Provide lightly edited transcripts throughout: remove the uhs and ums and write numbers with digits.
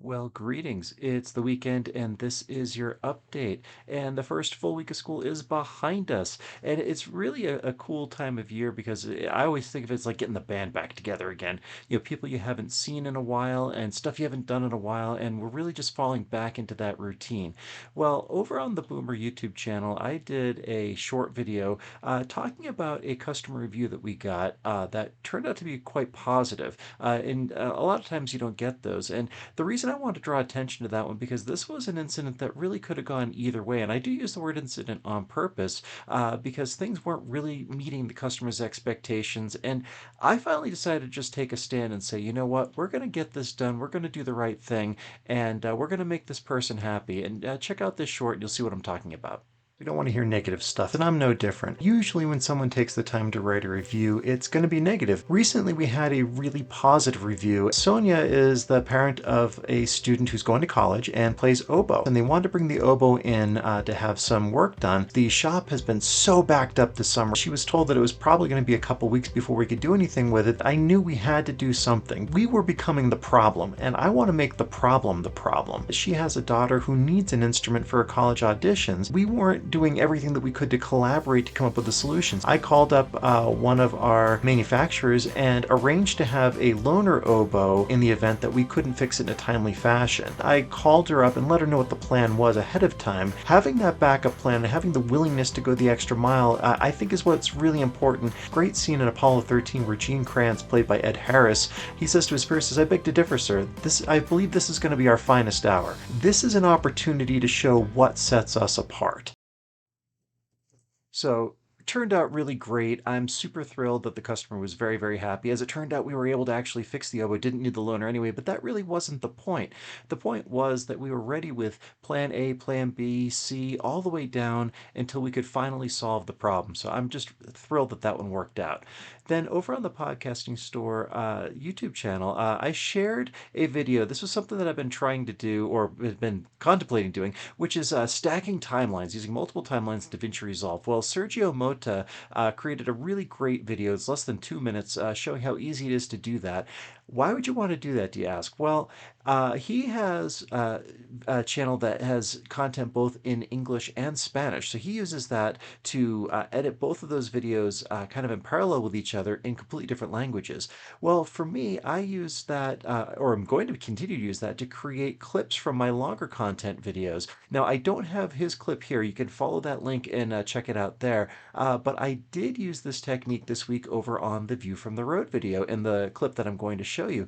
Well, greetings. It's the weekend, and this is your update. And the first full week of school is behind us. And it's really a cool time of year because I always think of it as like getting the band back together again. People you haven't seen in a while and stuff you haven't done in a while, and we're really just falling back into that routine. Well, over on the Boomer YouTube channel, I did a short video talking about a customer review that we got that turned out to be quite positive. And a lot of times you don't get those. And the reason I want to draw attention to that one because this was an incident that really could have gone either way, and I do use the word incident on purpose because things weren't really meeting the customer's expectations, and I finally decided to just take a stand and say, you know what, we're going to get this done, we're going to do the right thing, and we're going to make this person happy. And check out this short, and you'll see what I'm talking about. We don't want to hear negative stuff, and I'm no different. Usually when someone takes the time to write a review, it's going to be negative. Recently we had a really positive review. Sonia is the parent of a student who's going to college and plays oboe, and they wanted to bring the oboe in to have some work done. The shop has been so backed up this summer. She was told that it was probably going to be a couple weeks before we could do anything with it. I knew we had to do something. We were becoming the problem, and I want to make the problem the problem. She has a daughter who needs an instrument for her college auditions. We weren't doing everything that we could to collaborate to come up with the solutions. I called up one of our manufacturers and arranged to have a loaner oboe in the event that we couldn't fix it in a timely fashion. I called her up and let her know what the plan was ahead of time. Having that backup plan and having the willingness to go the extra mile, I think is what's really important. Great scene in Apollo 13 where Gene Kranz, played by Ed Harris, he says to his peers, says, "I beg to differ, sir. I believe this is going to be our finest hour." This is an opportunity to show what sets us apart. So it turned out really great. I'm super thrilled that the customer was very, very happy. As it turned out, we were able to actually fix the oboe, didn't need the loaner anyway, but that really wasn't the point. The point was that we were ready with plan A, plan B, C, all the way down until we could finally solve the problem. So I'm just thrilled that that one worked out. Then over on the Podcasting Store YouTube channel, I shared a video. This was something that I've been trying to do or have been contemplating doing, which is stacking timelines using multiple timelines in DaVinci Resolve. Well, Sergio Mota created a really great video. It's less than 2 minutes showing how easy it is to do that. Why would you want to do that, do you ask? Well, he has a channel that has content both in English and Spanish. So he uses that to edit both of those videos kind of in parallel with each other in completely different languages. Well, for me, I use that, or I'm going to continue to use that to create clips from my longer content videos. Now, I don't have his clip here. You can follow that link and check it out there. But I did use this technique this week over on the View from the Road video in the clip that I'm going to show you.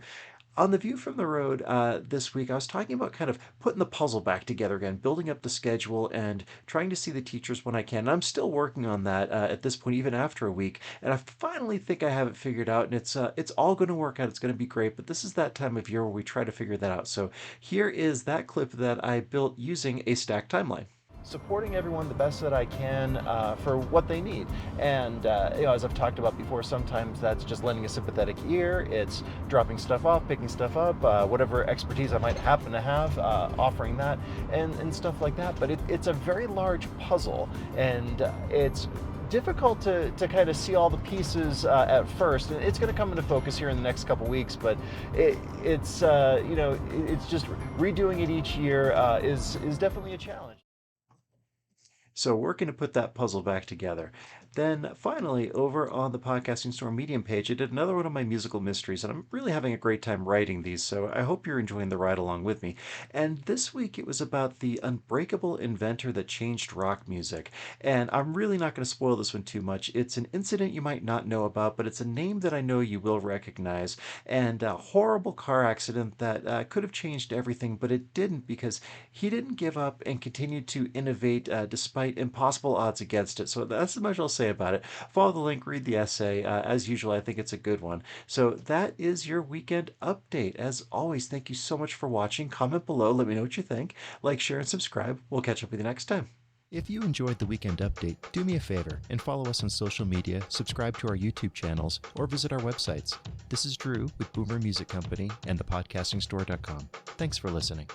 On the View from the Road this week, I was talking about kind of putting the puzzle back together again, building up the schedule and trying to see the teachers when I can. And I'm still working on that at this point, even after a week. And I finally think I have it figured out, and it's all going to work out. It's going to be great. But this is that time of year where we try to figure that out. So here is that clip that I built using a stacked timeline. Supporting everyone the best that I can for what they need. And as I've talked about before, sometimes that's just lending a sympathetic ear. It's dropping stuff off, picking stuff up, whatever expertise I might happen to have, offering that and stuff like that. But it's a very large puzzle, and it's difficult to kind of see all the pieces at first. And it's going to come into focus here in the next couple weeks, but it's just redoing it each year is definitely a challenge. So working to put that puzzle back together. Then finally, over on the Podcasting Store Medium page, I did another one of my musical mysteries, and I'm really having a great time writing these, so I hope you're enjoying the ride along with me. And this week it was about the unbreakable inventor that changed rock music. And I'm really not going to spoil this one too much. It's an incident you might not know about, but it's a name that I know you will recognize, and a horrible car accident that could have changed everything, but it didn't because he didn't give up and continued to innovate despite impossible odds against it. So that's as much I'll say about it. Follow the link, read the essay. As usual, I think it's a good one. So that is your weekend update. As always, thank you so much for watching. Comment below. Let me know what you think. Like, share, and subscribe. We'll catch up with you next time. If you enjoyed the Weekend Update, do me a favor and follow us on social media, subscribe to our YouTube channels, or visit our websites. This is Drew with Boomer Music Company and thepodcastingstore.com. Thanks for listening.